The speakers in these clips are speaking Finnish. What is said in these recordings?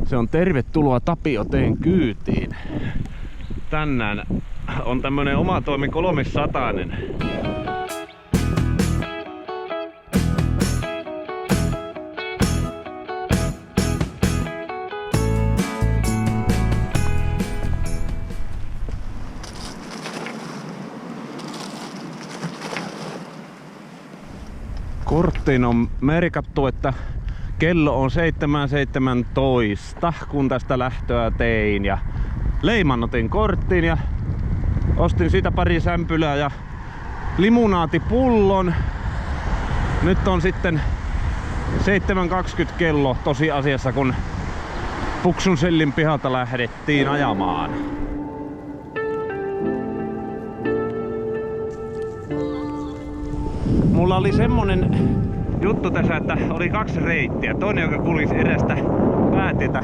Se on tervetuloa Tapioteen kyytiin. Tänään on tämmönen omatoimi 300. Korttiin on merkattu, että kello on 7:17, kun tästä lähtöä tein. Ja leimannotin korttiin ja ostin siitä pari sämpylää ja limunaatipullon. Nyt on sitten 7:20 kello tosiasiassa, kun Puksunsellin pihalta lähdettiin ajamaan. Mulla oli semmonen juttu tässä, että oli 2 reittiä. Toinen, joka kulisi erästä päätietä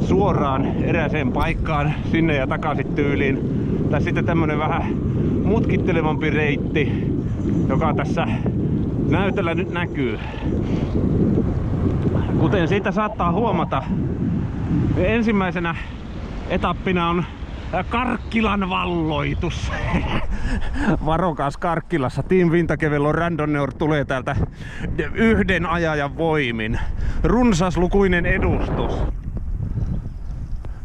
suoraan erääseen paikkaan sinne ja takaisin tyyliin. Tai sitten tämmönen vähän mutkittelevampi reitti, joka tässä näytöllä nyt näkyy. Kuten siitä saattaa huomata, ensimmäisenä etappina on Karkkilan valloitus. Varokas Karkkilassa. Team Vintakevello Randonneur tulee täältä yhden ajajan voimin. Runsaslukuinen edustus.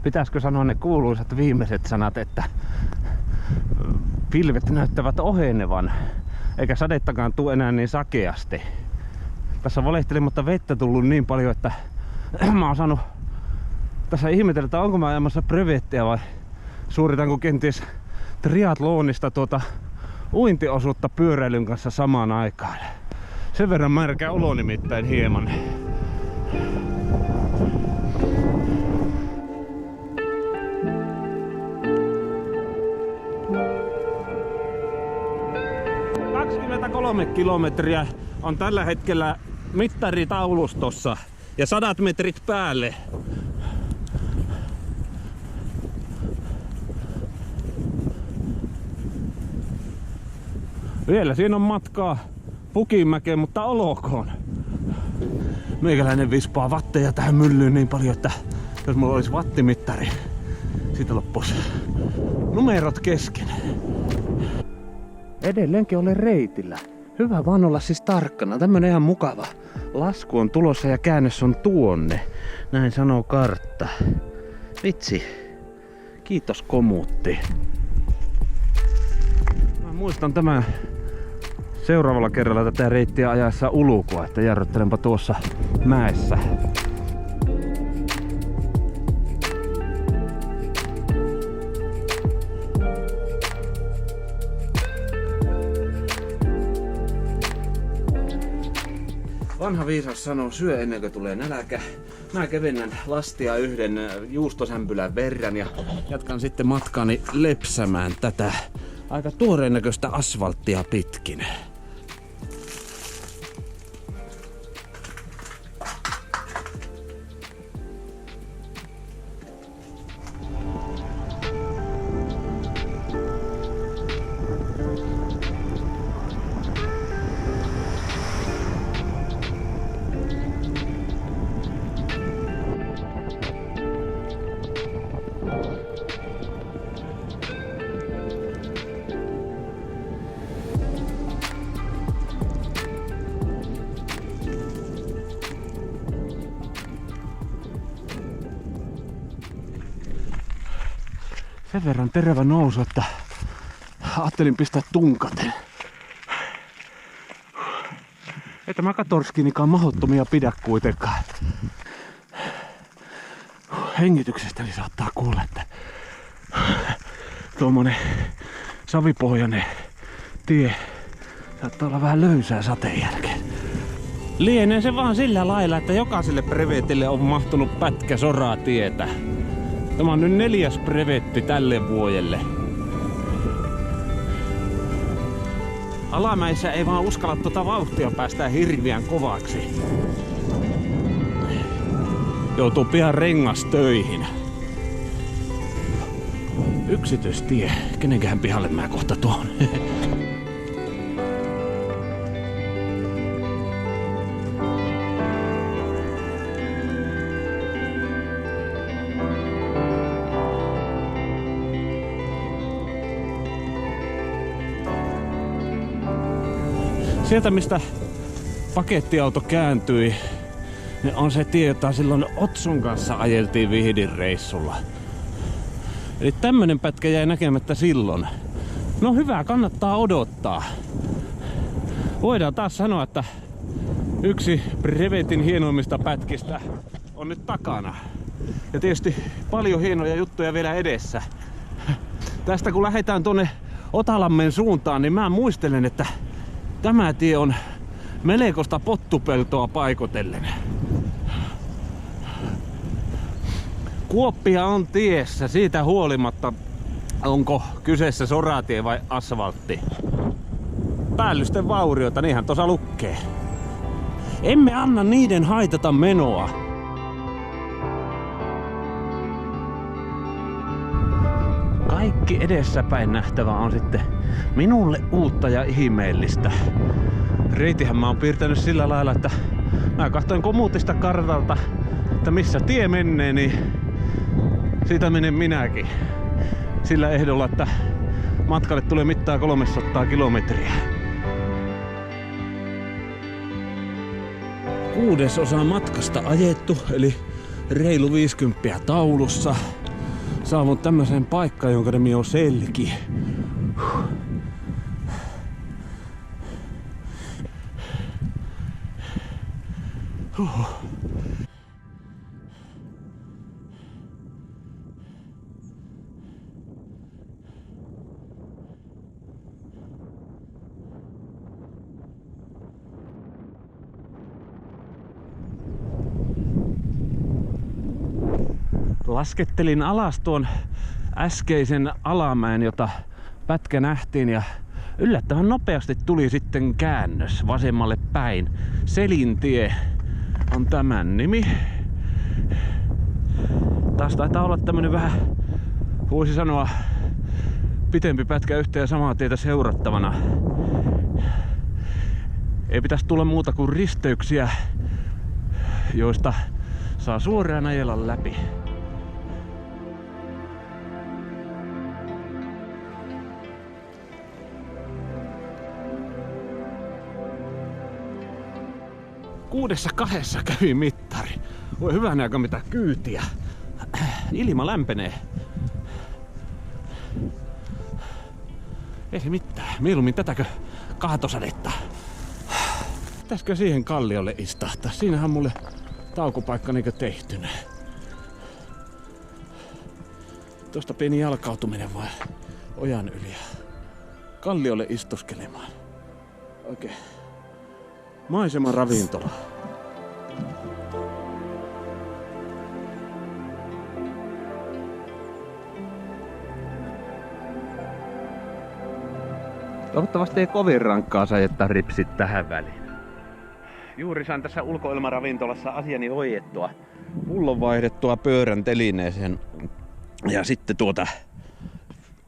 Pitäisikö sanoa ne kuuluisat viimeiset sanat, että pilvet näyttävät ohenevan, eikä sadettakaan tule enää niin sakeasti. Tässä on valehtelematta vettä tullut niin paljon, että mä oon saanut tässä ihmetellä, että onko mä ajamassa brevettiä vai suoritanko kenties triathlonista uintiosuutta pyöräilyn kanssa samaan aikaan. Sen verran märkä olo nimittäin hieman. ...23 kilometriä on tällä hetkellä mittaritaulustossa ja 100 metrit päälle. Vielä siinä on matkaa Pukinmäkeen, mutta olkoon. Meikäläinen vispaa watteja tähän myllyyn niin paljon, että jos mulla olisi wattimittari, siitä loppuisi numerot kesken. Edelleenkin olen reitillä. Hyvä vaan olla siis tarkkana. Tämmönen ihan mukava lasku on tulossa ja käännös on tuonne. Näin sanoo kartta. Vitsi. Kiitos komuutti. Mä muistan tämän seuraavalla kerralla tätä reittiä ajaessa ulkoa, että jarruttelenpa tuossa mäessä. Vanha viisas sanoo, syö ennen kuin tulee nälkä. Mä kevennän lastia yhden juustosämpylän verran ja jatkan sitten matkaani lepsämään tätä aika tuoreen näköistä asfalttia pitkin. Sen verran terävä nousu, että ajattelin pistää tunkaten. Että mä katorskinikaan mahdottomia pidä kuitenkaan. Hengityksestäni saattaa kuulla, että tuommoinen savipohjainen tie saattaa olla vähän löysää sateen jälkeen. Lienee se vaan sillä lailla, että jokaiselle brevetille on mahtunut pätkä soraa tietä. Tämä on nyt 4. brevetti tälle vuodelle. Alamäissä ei vaan uskalla tuota vauhtia päästää hirviän kovaksi. Joutuu pian rengastöihin. Yksityistie. Kenenkähän pihalle mä kohta tuon? Sieltä mistä pakettiauto kääntyi, niin on se tie, jota silloin Otsun kanssa ajeltiin Vihdin reissulla. Eli tämmönen pätkä jäi näkemättä silloin. No hyvä, kannattaa odottaa. Voidaan taas sanoa, että yksi brevetin hienoimmista pätkistä on nyt takana. Ja tietysti paljon hienoja juttuja vielä edessä. Tästä kun lähdetään tuonne Otalammen suuntaan, niin mä muistelen, että tämä tie on melkoista pottupeltoa paikotellen. Kuoppia on tiessä, siitä huolimatta onko kyseessä soratie vai asfaltti. Päällysten vaurioita, niinhän tuossa lukkee. Emme anna niiden haitata menoa. Kaikki edessäpäin nähtävä on sitten minulle uutta ja ihmeellistä. Reitihän mä oon piirtänyt sillä lailla, että mä katsoin komuutista kartalta, että missä tie menee, niin siitä menen minäkin. Sillä ehdolla, että matkalle tulee mittaa 300 kilometriä. 1/6 matkasta ajettu, eli reilu 50 taulussa. Saavun tämmöiseen paikkaan, jonka nimi on Selki. Laskettelin alas tuon äskeisen alamäen, jota pätkä nähtiin, ja yllättävän nopeasti tuli sitten käännös vasemmalle päin. Selintie on tämän nimi. Taas taitaa olla tämmönen vähän, voisi sanoa, pitempi pätkä yhtä ja samaa tietä seurattavana. Ei pitäisi tulla muuta kuin risteyksiä, joista saa suoraan ajella läpi. Kuudessa kahdessa kävi mittari. Voi hyvänä aika mitä kyytiä. Ilma lämpenee. Ei se mitään. Mieluummin tätäkö kaatosadetta. Pitäisikö siihen kalliolle istahtaa? Siinähän mulle taukopaikka niinkö tehtynä. Tuosta pieni jalkautuminen vai ojan yli. Kalliolle istuskelemaan. Oikein. Maisema ravintola. Toivottavasti ei kovin rankkaa sajetta ripsit tähän väliin. Juuri sain tässä ulkoilmaravintolassa asiani hoidettua. Pullon vaihdettua pöörän telineeseen ja sitten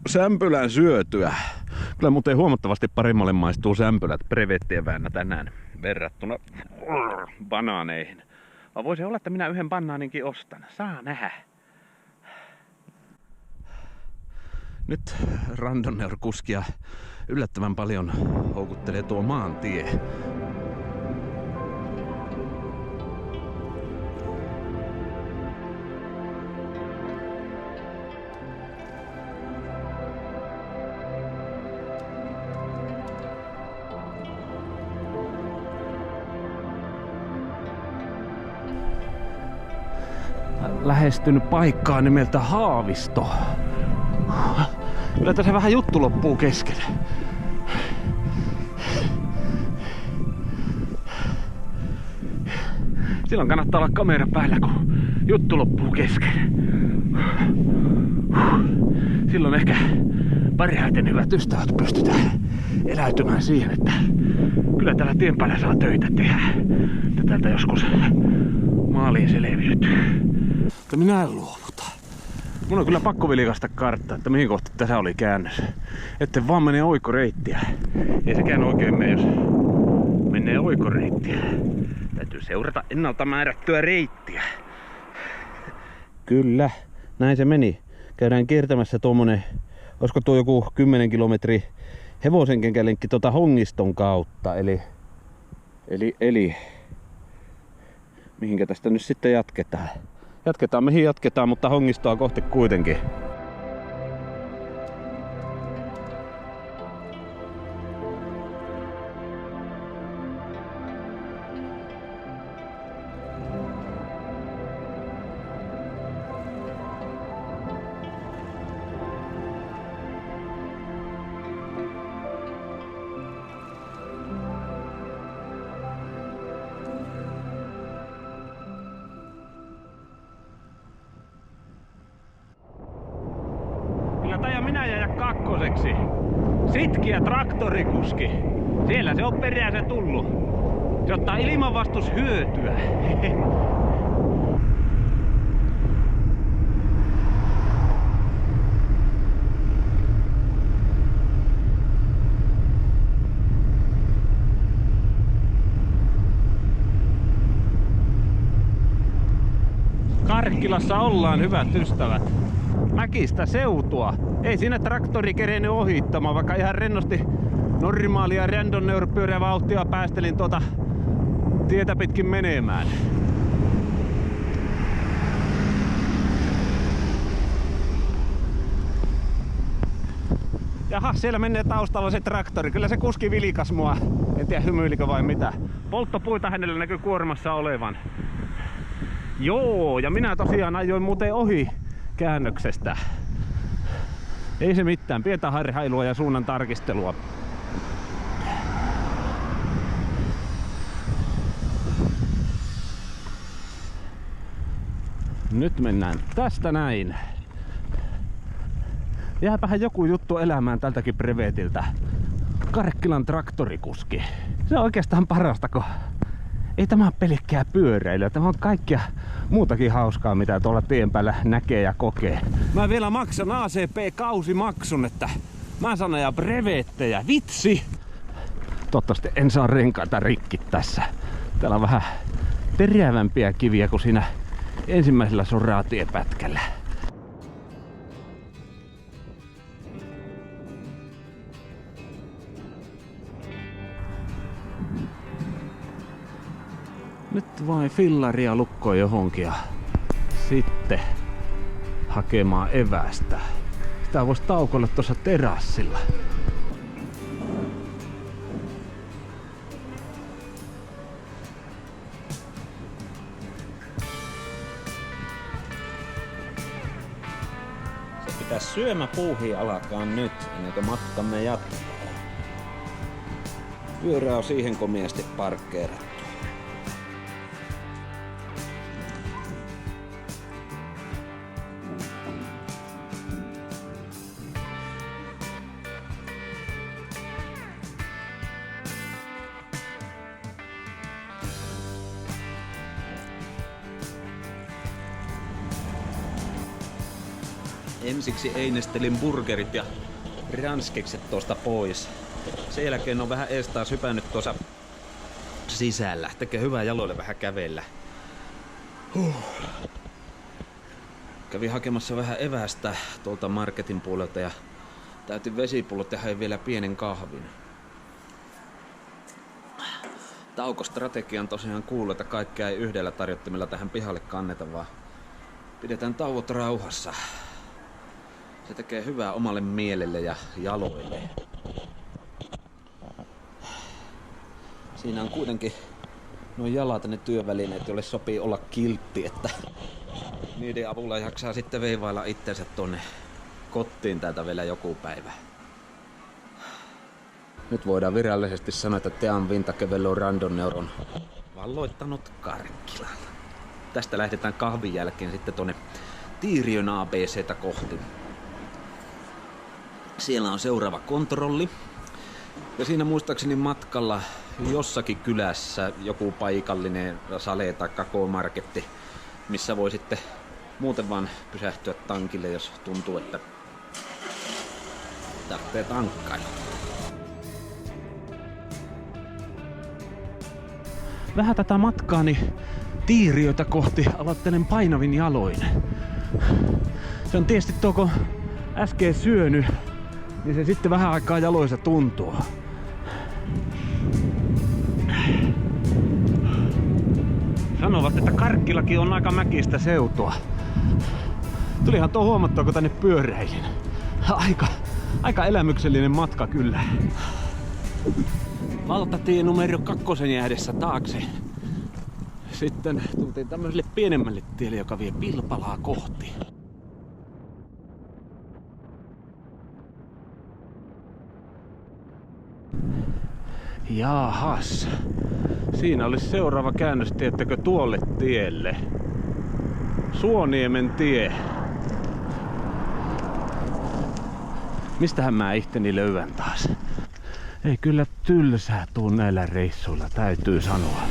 sämpylän syötyä. Kyllä muuten huomattavasti paremmalle maistuu sämpylät brevettien väännä tänään verrattuna banaaneihin. Vaan voisi olla, että minä yhden banaaninkin ostan. Saa nähdä. Nyt Randonneur-kuskia yllättävän paljon houkuttelee tuo maantie. Lähestynyt paikkaa nimeltä Haavisto. Kyllä tässä vähän juttu loppuu kesken. Silloin kannattaa olla kamera päällä, kun juttu loppuu kesken. Silloin ehkä parhaiten hyvät ystävät pystytään eläytymään siihen, että kyllä täällä tien päällä saa töitä tehdä. Että täältä joskus maaliin selviytyy. Mutta minä en luovuta. Mun on kyllä pakko vilkaista karttaa, että mihin kohti tässä oli käännös. Etten vaan mene oikoreittiä. Ei sekään oikein mene, jos menee oikoreittiä. Täytyy seurata ennalta määrättyä reittiä. Kyllä, näin se meni. Käydään kiertämässä tuommoinen, olisiko tuo joku 10 kilometri hevosenkenkälenkki Hongiston kautta. Eli mihinkä tästä nyt sitten jatketaan? Jatketaan mihin jatketaan, mutta Hongistoa kohti kuitenkin. Ja minä jää kakkoseksi. Sitkiä traktorikuski. Siellä se on perään tullut. Se ottaa ilmanvastushyötyä. Karkkilassa ollaan, hyvät ystävät. Mäkistä seutua. Ei siinä traktori kerennyt ohittamaan, vaikka ihan rennosti normaalia randonneuropyörävauhtia päästelin tietä pitkin menemään. Jaha, siellä menee taustalla se traktori. Kyllä se kuski vilikas mua. En tiedä hymyilikö vai mitä. Polttopuita hänellä näkyy kuormassa olevan. Joo, ja minä tosiaan ajoin muuten ohi käännöksestä. Ei se mitään, pientä harhailua ja suunnan tarkistelua. Nyt mennään tästä näin. Jääpähän joku juttu elämään tältäkin brevetiltä. Karkkilan traktorikuski. Se on oikeastaan parasta, kun ei tämä ole pelkkää pyöräilyä. Tämä on kaikkea muutakin hauskaa, mitä tuolla tien päällä näkee ja kokee. Mä vielä maksan ACP-kausimaksun, että mä saan ajaa brevettejä. Vitsi! Toivottavasti en saa renkaita rikki tässä. Täällä on vähän terävämpiä kiviä kuin siinä ensimmäisellä soraatiepätkällä. Nyt vain fillaria lukkoon johonkin ja sitten hakemaan evästä. Sitä voisi taukoilla tuossa terassilla. Se pitää syömäpuuhi alkaa nyt, ennen kuin matkamme jatkaa. Pyörä on siihen komiasti parkkeerattu. Ensiksi einestelin burgerit ja ranskikset tuosta pois. Sen jälkeen on vähän ees taas hypännyt tuossa sisällä. Tekee hyvää jaloille vähän kävellä. Kävin hakemassa vähän evästä tuolta marketin puolelta ja täytin vesipullot ja hain vielä pienen kahvin. Taukostrategian tosiaan kuuluu, että kaikkea ei yhdellä tarjottimella tähän pihalle kanneta, vaan pidetään tauot rauhassa. Se tekee hyvää omalle mielelle ja jaloille. Siinä on kuitenkin nuo jalat ja ne työvälineet, joille sopii olla kiltti, että niiden avulla jaksaa sitten veivailla itsensä tonne kotiin täältä vielä joku päivä. Nyt voidaan virallisesti sanoa, että Team Vintakevello Randonneuron valloittanut Karkkilalla. Tästä lähdetään kahvin jälkeen sitten tonne Tiiriön ABC:tä kohti. Siellä on seuraava kontrolli. Ja siinä muistaakseni matkalla jossakin kylässä joku paikallinen sale tai K-marketti, missä voi sitten muuten vaan pysähtyä tankille, jos tuntuu, että tarvitsee tankkailla. Vähän tätä matkaani Tiiriötä kohti aloittelen painavin jaloin. Se on tietysti tuo, kun äsken syönyt niin se sitten vähän aikaa jaloissa tuntuu. Sanovat, että Karkkilakin on aika mäkistä seutua. Tulihan tuo huomattua, kun tänne pyöräilin. Aika elämyksellinen matka kyllä. Valtatie numero 2 jäädessä taakse. Sitten tultiin tämmöiselle pienemmälle tielle, joka vie Pilpalaa kohti. Jaahas. Siinä olisi seuraava käännös, tiettäkö, tuolle tielle. Suoniemen tie. Mistähän mä itteni löydän taas? Ei kyllä tylsää tuu näillä reissuilla, täytyy sanoa.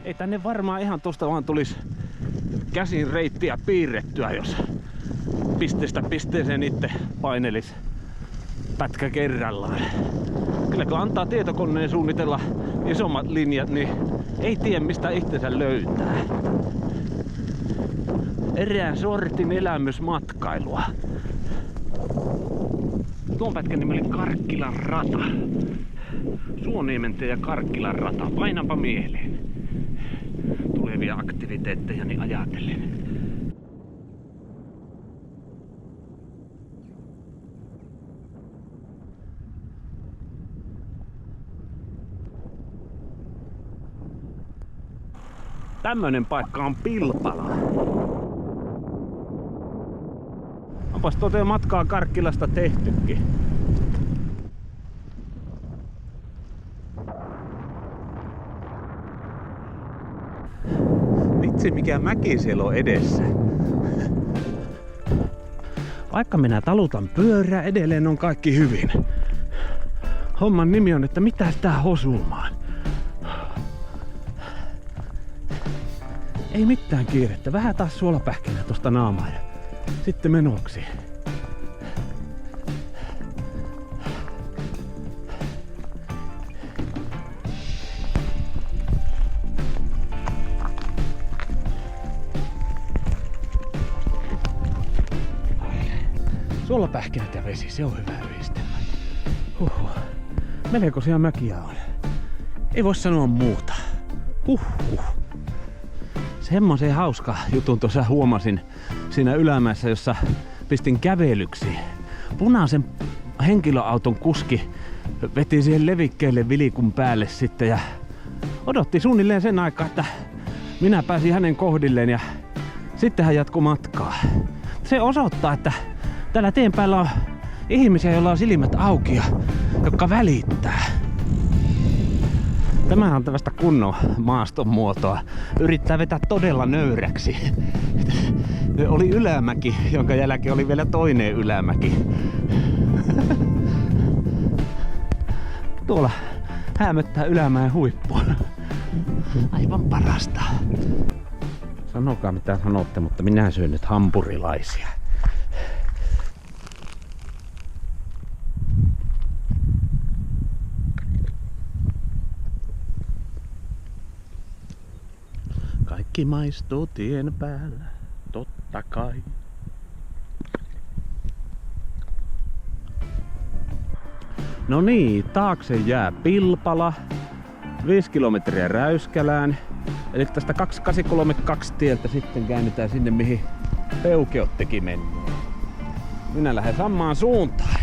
Ei tänne varmaan ihan tosta vaan tulisi käsin reittiä piirrettyä, jos pisteestä pisteeseen itse painelis pätkä kerrallaan. Kyllä kun antaa tietokoneen suunnitella isommat linjat, niin ei tiedä mistä itsensä löytää. Erään sortin elämysmatkailua. Tuon pätkän nimi oli Karkkilan rata. Suoniemen tie ja Karkkilan rata. Painapa mieleen. Tulevia aktiviteetteja niin ajatellen. Tämmönen paikka on Pilpala. Onpas toteen matkaa Karkkilasta tehtykin. Vitsi mikä mäki siellä on edessä. Vaikka minä talutan pyörää, edelleen on kaikki hyvin. Homman nimi on, että mitä tää hosumaan. Ei mitään kiirettä, vähän taas suolapähkinä tosta naamaa ja sitten menoksi. Suolapähkinät ja vesi, se on hyvä yhdistelmä. Melkoisia mäkiä on. Ei voi sanoa muuta. Semmoisen hauska jutun tuossa huomasin siinä ylämäessä, jossa pistin kävelyksi. Punaisen henkilöauton kuski veti siihen levikkeelle vilikun päälle sitten ja odotti suunnilleen sen aikaa, että minä pääsin hänen kohdilleen ja sitten hän jatkoi matkaa. Se osoittaa, että täällä tien päällä on ihmisiä, joilla on silmät auki ja jotka välittää. Tämähän on tällaista kunnon maaston muotoa. Yrittää vetää todella nöyräksi. Oli ylämäki, jonka jälkeen oli vielä toinen ylämäki. Tuolla häämöttää ylämäen huippuun. Aivan parasta. Sanokaa mitä sanotte, mutta minä syön nyt hampurilaisia. Kaikki maistuu tien päällä, totta kai. No niin, taakse jää Pilpala, 5 kilometriä Räyskälään. Eli tästä 2832 tieltä sitten käännetään sinne, mihin Peukeottekin menee. Minä lähden samaan suuntaan.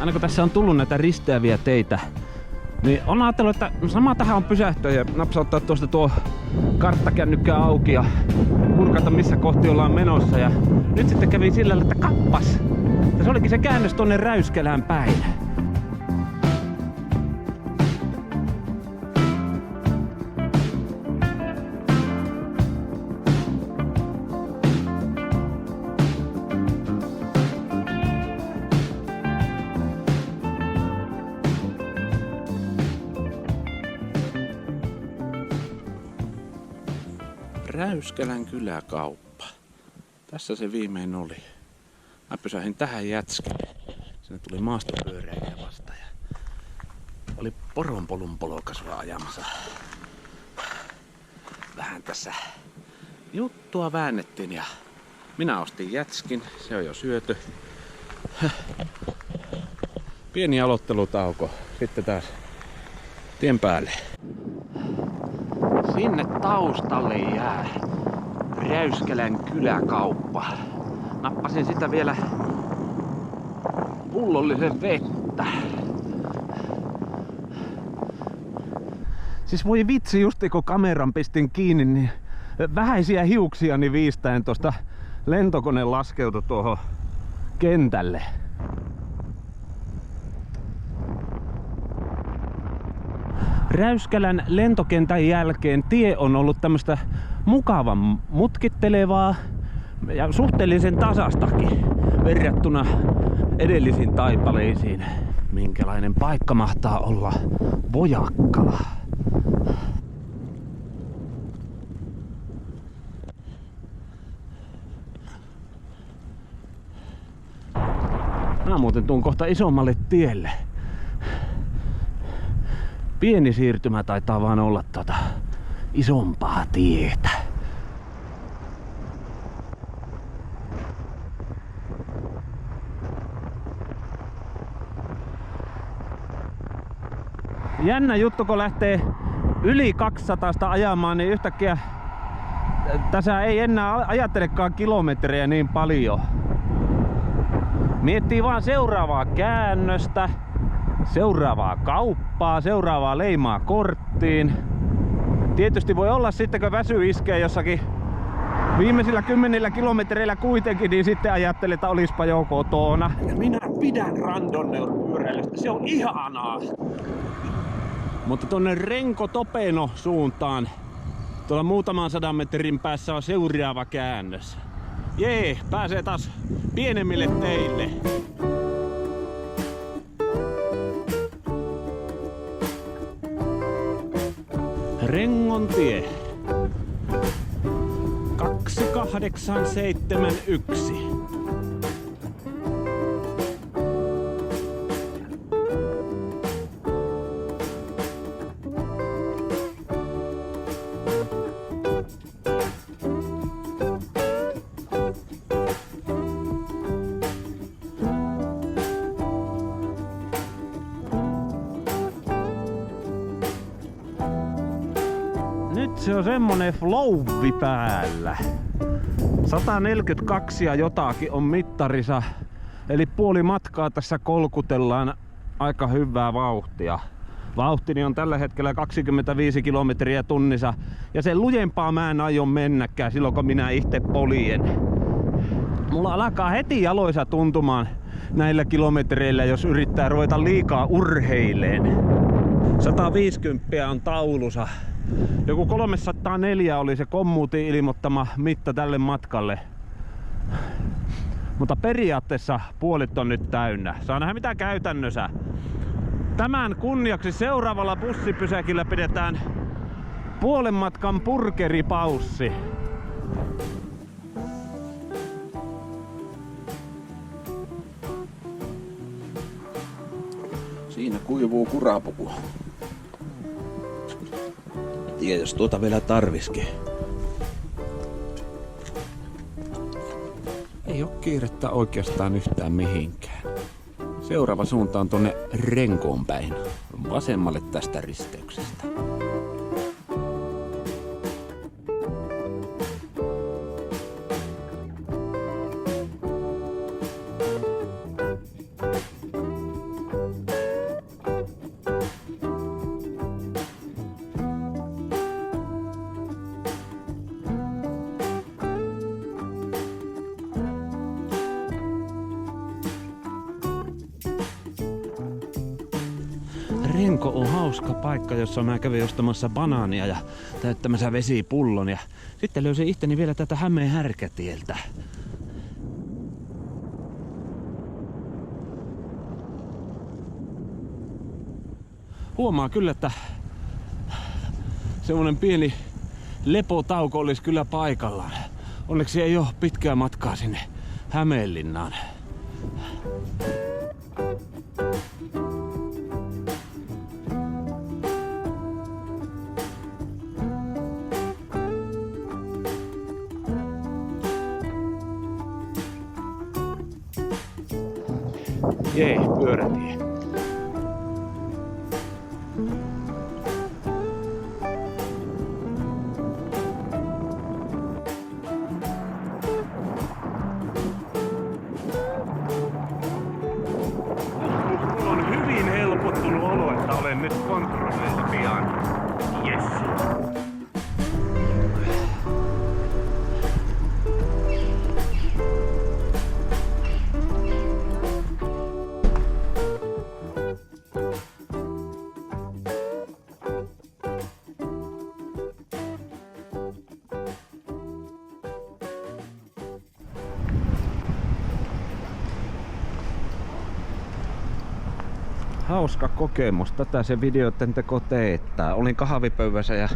Aina kun tässä on tullut näitä risteäviä teitä, niin on ajatellut, että sama tähän on pysähtyä ja napsauttaa tuosta tuo karttakännykkä auki ja kurkata missä kohti ollaan menossa. Ja nyt sitten kävi sillä lailla, että kappas! Se olikin se käännös tonne Räyskälään päin. Räyskälän kyläkauppa. Tässä se viimein oli. Mä pysähdin tähän jätskille. Sinne tuli maastopyöräilijä vastaan. Oli poronpolun polokasva ajamassa. Vähän tässä juttua väännettiin ja minä ostin jätskin. Se on jo syöty. Pieni aloittelutauko. Sitten taas tien päälle. Sinne taustalle jää Räyskälän kyläkauppa. Nappasin sitä vielä pullollisen vettä. Siis voi vitsi, justi kun kameran pistin kiinni, niin vähäisiä hiuksiani viistäen tosta lentokone laskeutui tuohon kentälle. Räyskälän lentokentän jälkeen tie on ollut tämmöstä mukavan mutkittelevaa ja suhteellisen tasastakin verrattuna edellisiin taipaleisiin. Minkälainen paikka mahtaa olla Vojakkala? Mä muuten tuun kohta isommalle tielle. Pieni siirtymä taitaa vaan olla isompaa tietä. Jännä juttu, kun lähtee yli 200 ajamaan, niin yhtäkkiä tässä ei enää ajattelekaan kilometrejä niin paljon. Miettii vaan seuraavaa käännöstä, seuraavaa kauppaa, seuraavaa leimaa korttiin. Tietysti voi olla sitten, kun väsy iskee jossakin viimeisillä 10 kilometreillä kuitenkin, niin sitten ajattelee, että olispa jo kotona. Minä pidän randonneur-pyöräilystä, se on ihanaa! Mutta tonne Renko-Topeno suuntaan, tuolla muutaman 100 metrin päässä on seuraava käännös. Jee, pääsee taas pienemmille teille. Rengon tie 2871. Nyt se on semmonen flowi päällä. 142 ja jotakin on mittarissa. Eli puoli matkaa tässä kolkutellaan aika hyvää vauhtia. Vauhtini on tällä hetkellä 25 kilometriä tunnissa. Ja sen lujempaa mä en aio mennäkään silloin kun minä itse poljen. Mulla alkaa heti jaloissa tuntumaan näillä kilometreillä, jos yrittää ruveta liikaa urheileen. 150 on taulussa. Joku 304 oli se kommuutin ilmoittama mitta tälle matkalle. Mutta periaatteessa puolit on nyt täynnä. Saa nähdä mitä käytännössä. Tämän kunniaksi seuraavalla bussipysäkillä pidetään puolen matkan burgeripaussi. Siinä kuivuu kurapuku. Ja jos tuota vielä tarviskin. Ei oo kiirettä oikeastaan yhtään mihinkään. Seuraava suunta on tonne Renkoon päin. Vasemmalle tästä risteyksestä. Renko on hauska paikka, jossa mä kävin ostamassa banaania ja täyttämässä vesipullon. Ja sitten löysin itteni vielä tätä Hämeen härkätieltä. Huomaa kyllä, että semmonen pieni lepotauko olisi kyllä paikallaan. Onneksi ei ole pitkää matkaa sinne Hämeenlinnaan. Jee, pyörätie. Mulla on hyvin helpottunut olo, että olen nyt kontrollilla pian. Yes. Hauska kokemus. Tätä se videoiden teko teettää. Olin kahvipöydässä ja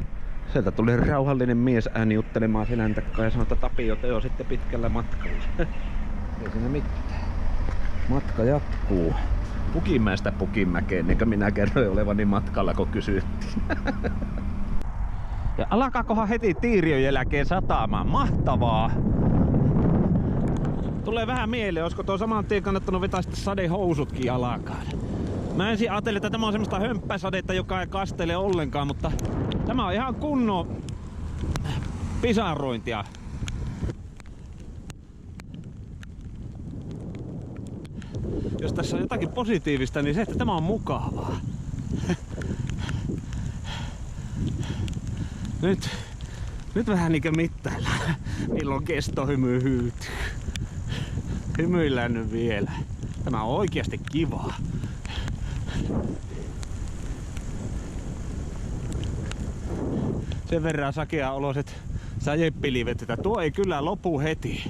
sieltä tuli rauhallinen mies ääni juttelemaan selän takaa ja sanoi, että Tapio Teo sitten pitkällä matkalla. Ei siinä mitään. Matka jatkuu. Pukimäestä Pukimäkeen, niin kuin minä kerroin olevani matkalla, kun kysyttiin. Ja alkaakohan heti Tiiriön jälkeen satamaan. Mahtavaa! Tulee vähän mieleen, olisiko tuo saman tien kannattanut vetää sitten sadehousutkin jalkaan. Mä ensin ajattelin, että tämä on semmoista hömppäsadetta, joka ei kastele ollenkaan, mutta tämä on ihan kunnon pisarointia. Jos tässä on jotakin positiivista, niin se, että tämä on mukavaa. Nyt vähän niinkö mittaillaan, milloin kestohymy hyytyy. Hymyillään nyt vielä. Tämä on oikeasti kivaa. Sen verran sakea-oloiset säjepilivet, että tuo ei kyllä lopu heti.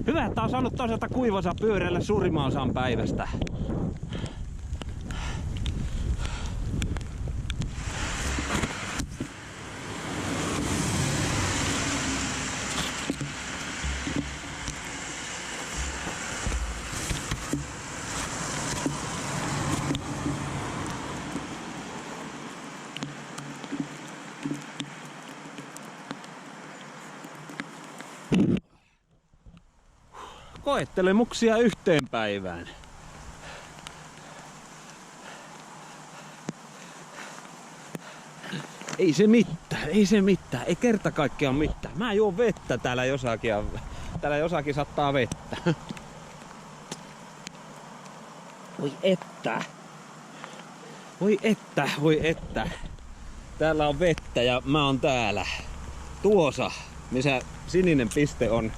Hyvä, että on saanut toisaalta kuivansa pyöräillä suurimman osan päivästä. Koettelemuksia yhteen päivään. Ei se mitään, ei kerta kaikkiaan mitään. Mä juon vettä täällä jossakin sattaa vettä. Voi että. Täällä on vettä ja mä oon täällä. Tuossa, missä sininen piste on.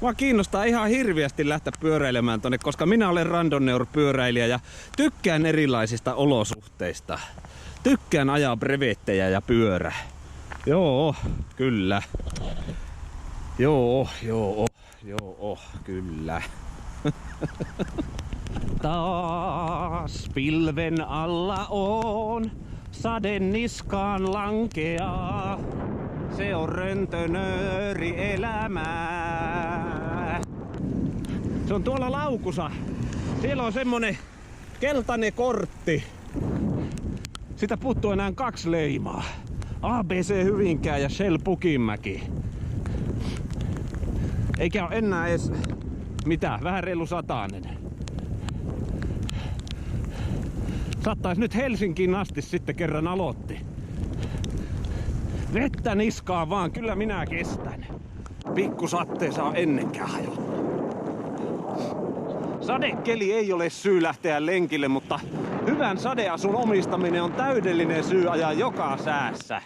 Mua kiinnostaa ihan hirviästi lähteä pyöräilemään tonne, koska minä olen randonneur-pyöräilijä ja tykkään erilaisista olosuhteista. Tykkään ajaa brevettejä ja pyörä. Joo, kyllä. Joo, kyllä. Taas pilven alla on, sade niskaan lankeaa. Se on röntönööri elämää. Se on tuolla laukussa. Siellä on semmonen keltainen kortti. Sitä puuttuu enää 2 leimaa. ABC Hyvinkää ja Shell Pukinmäki. Eikä ole enää edes mitä, vähän reilu 100. Sattais nyt Helsinkiin asti sitten kerran aloitti. Vettä niskaa vaan, kyllä minä kestän. Pikku sattee saa ennenkään hajottaa. Sadekeli ei ole syy lähteä lenkille, mutta hyvän sadeasun omistaminen on täydellinen syy ajaa joka säässä.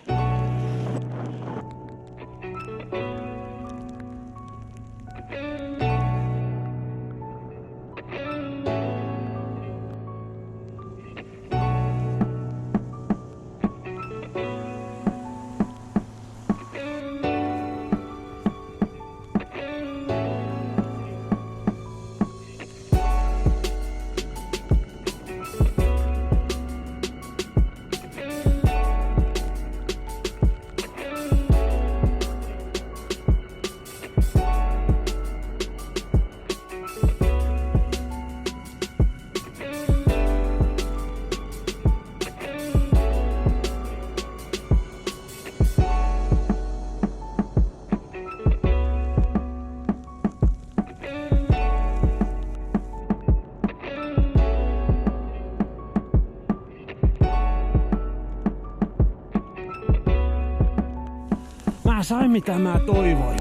Mä sain mitä mä toivoin.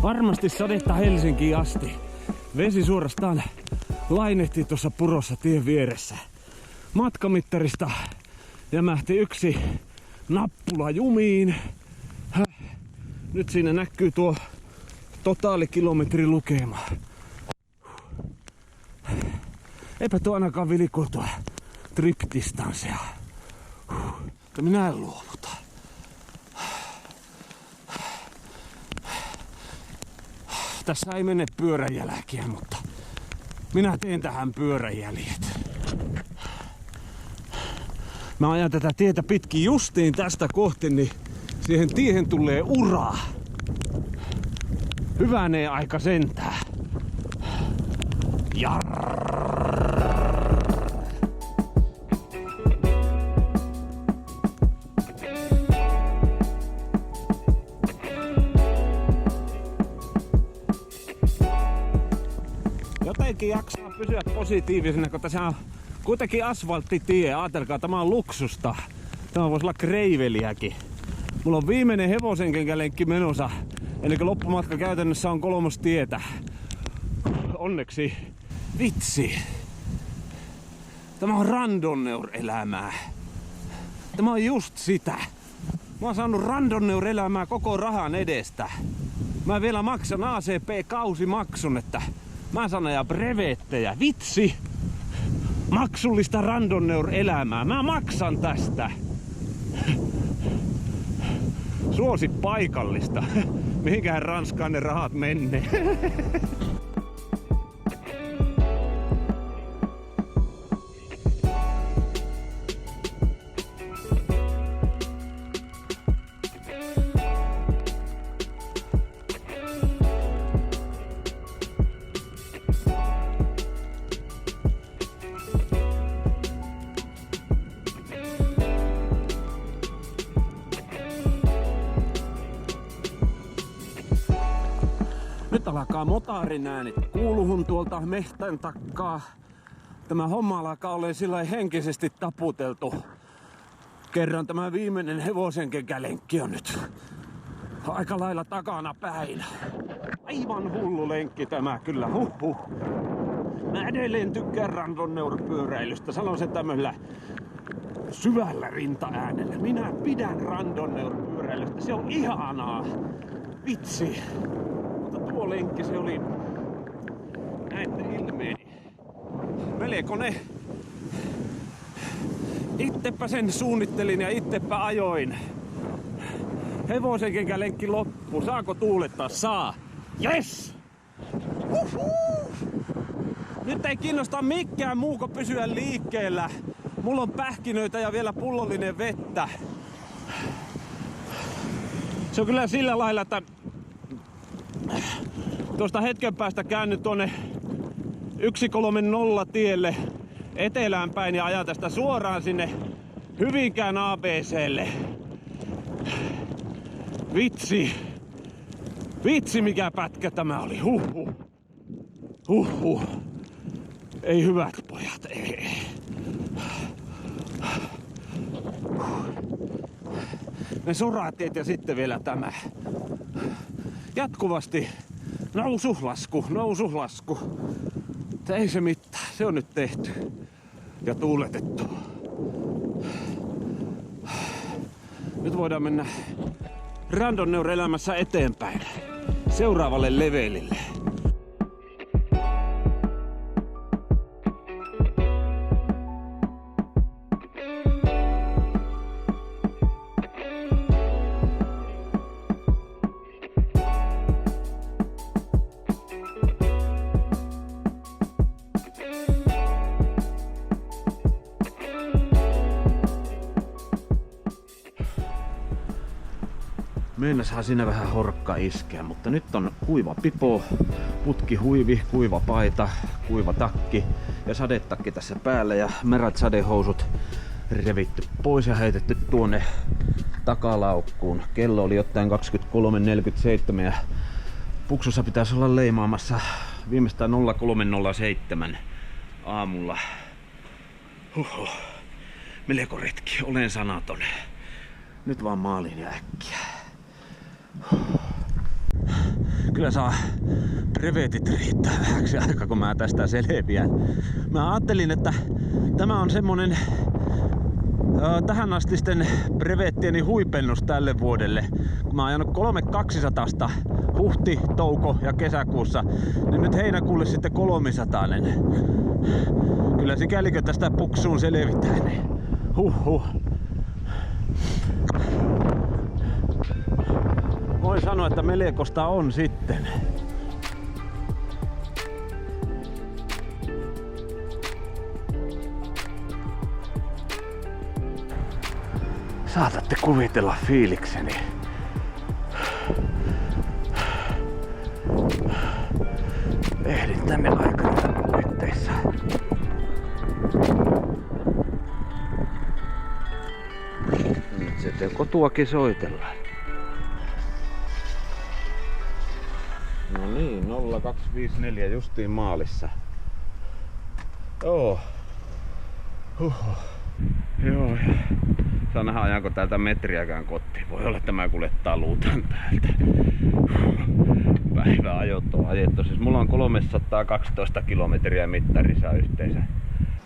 Varmasti sadetta Helsinkiin asti. Vesi suorastaan lainehti tuossa purossa tien vieressä. Matkamittarista jämähti yksi nappula jumiin. Nyt siinä näkyy tuo totaalikilometrilukema. Eipä tuo ainakaan vilikuiltua trip-distanssia. Mutta minä en luovuta. Tässä ei mene pyöräjälkiä, mutta minä teen tähän pyöräjäljet. Mä ajan tätä tietä pitkin justiin tästä kohti, niin siihen tiehen tulee uraa. Hyväneen aika sentää. Jotenkin jaksaa pysyä positiivisena, kun tässä on kuitenkin asfalttitie. Ajatelkaa, tämä on luksusta. Tämä voisi olla kreiveliäkin. Mulla on viimeinen hevosenkenkälenkki menossa. Eli loppumatka käytännössä on 3. tietä. Onneksi. Vitsi. Tämä on randonneur-elämää. Tämä on just sitä. Mä oon saanut randonneur-elämää koko rahan edestä. Mä vielä maksan ACP-kausimaksun, että mä saan ajaa brevettejä. Vitsi! Maksullista randonneur-elämää. Mä maksan tästä. Suosi paikallista. Mihinkähän Ranskaan ne rahat menne. Nyt alkaa motarin äänet kuuluhun tuolta mehtän takkaa. Tämä homma alkaa olla sillä henkisesti taputeltu. Kerran tämä viimeinen hevosenkenkälenkki on nyt aika lailla takana päin. Aivan hullu lenkki tämä kyllä, huhhuh. Mä edelleen tykkään randonneur-pyöräilystä. Sanon sen tämmöllä syvällä rintaäänellä. Minä pidän randonneur-pyöräilystä. Se on ihanaa. Vitsi. Tuo lenkki, se oli, näette ilmeeni, melkoinen. Ittepä sen suunnittelin ja ittepä ajoin. Hevosenkenkälenkki loppu. Saako tuulettaa? Saa. Yes! Nyt ei kiinnosta mikään muu kuin pysyä liikkeellä. Mulla on pähkinöitä ja vielä pullollinen vettä. Se on kyllä sillä lailla, että tuosta hetken päästä käänny tuonne 130 tielle etelään päin ja ajan tästä suoraan sinne Hyvinkään ABClle. Vitsi. Vitsi mikä pätkä tämä oli. Huhhuh. Huhhuh. Ei hyvät pojat. Ei. Ne soratiet ja sitten vielä tämä. Jatkuvasti nousu-lasku. Ei se mitään, se on nyt tehty ja tuuletettu. Nyt voidaan mennä randonneur-elämässä eteenpäin seuraavalle levelille. Meinashan siinä vähän horkka iskeä, mutta nyt on kuiva pipo, putki huivi, kuiva paita, kuiva takki ja sadetakki tässä päällä ja märät sadehousut revitty pois ja heitetty tuonne takalaukkuun. Kello oli jotain 23.47 ja puksussa pitäisi olla leimaamassa viimeistään 03.07 aamulla. Melko retki, olen sanaton. Nyt vaan maaliin ja äkkiä. Kyllä saa brevetit riittää vähäksi aikaa, kun mä tästä selviän. Mä ajattelin, että tämä on semmonen tähänastisten brevettieni huipennus tälle vuodelle. Kun mä oon ajanut 3200 huhti, touko ja kesäkuussa, niin nyt heinäkuulle sitten 300. Kyllä sikälikö tästä puksuun selvitään, niin voin sanoa, että melkoista on sitten. Saatatte kuvitella fiilikseni. Ehdin tänne aikana puitteissa. Nyt sitten kotuakin soitellaan. No niin, 0254 justiin maalissa. Joo. Joo, ja saa nähdä ajanko täältä metriäkään kotiin. Voi olla, että mä kuljettaa luutan täältä. Päivä ajot on ajettu. Siis mulla on 312 kilometriä mittarissa yhteensä.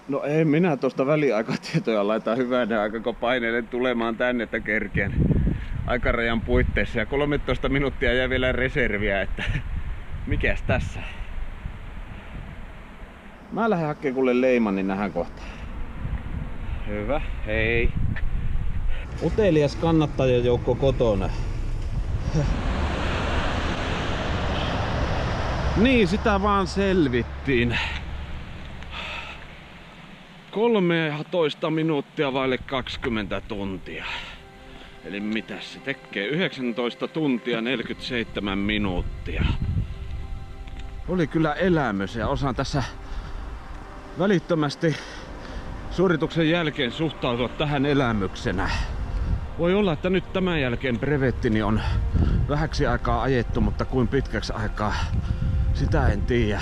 No ei minä tosta väliaikatietoja laita hyvänä aika, kun painelen tulemaan tänne, että kerkeen aikarajan puitteissa. Ja 13 minuuttia jää vielä reserviä, että mikäs tässä? Mä lähden hakemaan kuule leiman, niin nähdään kohta. Hyvä, hei. Utelias kannattajajoukko kotona. Niin, sitä vaan selvittiin. 13 minuuttia vaille 20 tuntia. Eli mitä se tekee? 19 tuntia 47 minuuttia. Oli kyllä elämys ja osaan tässä välittömästi suorituksen jälkeen suhtautua tähän elämyksenä. Voi olla, että nyt tämän jälkeen brevettini on vähäksi aikaa ajettu, mutta kuin pitkäksi aikaa, sitä en tiedä.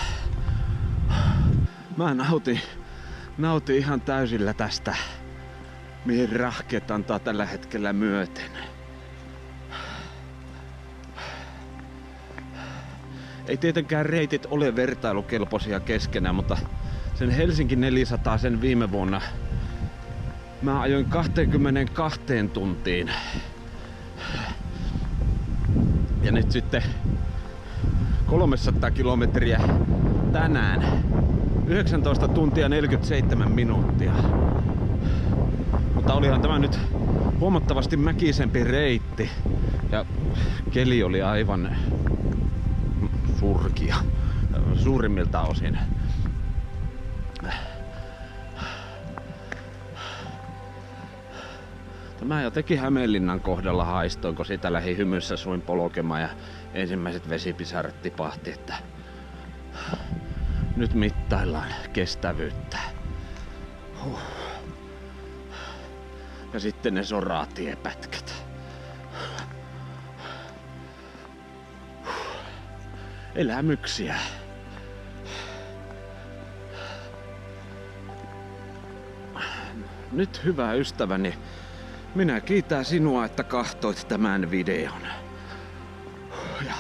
Mä nautin ihan täysillä tästä, mihin rahkeet antaa tällä hetkellä myöten. Ei tietenkään reitit ole vertailukelpoisia keskenään, mutta sen Helsinki 400 sen viime vuonna mä ajoin 22 tuntiin. Ja nyt sitten 300 kilometriä tänään. 19 tuntia 47 minuuttia. Mutta olihan tämä nyt huomattavasti mäkisempi reitti. Ja keli oli aivan surkia suurimmilta osin. Mä jotenkin Hämeenlinnan kohdalla haistoin, kun siitä lähi hymyssä suin polkemaan ja ensimmäiset vesipisarat tipahti, että nyt mittaillaan kestävyyttä. Ja sitten ne soraatiepätkät. Elämyksiä. Nyt hyvä ystäväni, minä kiitän sinua, että kahtoit tämän videon. Ja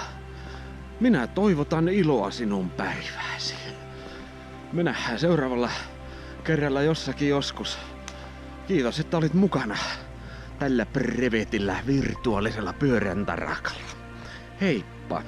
minä toivotan iloa sinun päivääsi. Me nähdään seuraavalla kerralla jossakin joskus. Kiitos, että olit mukana tällä brevetillä virtuaalisella pyöräntarakalla. Heippa!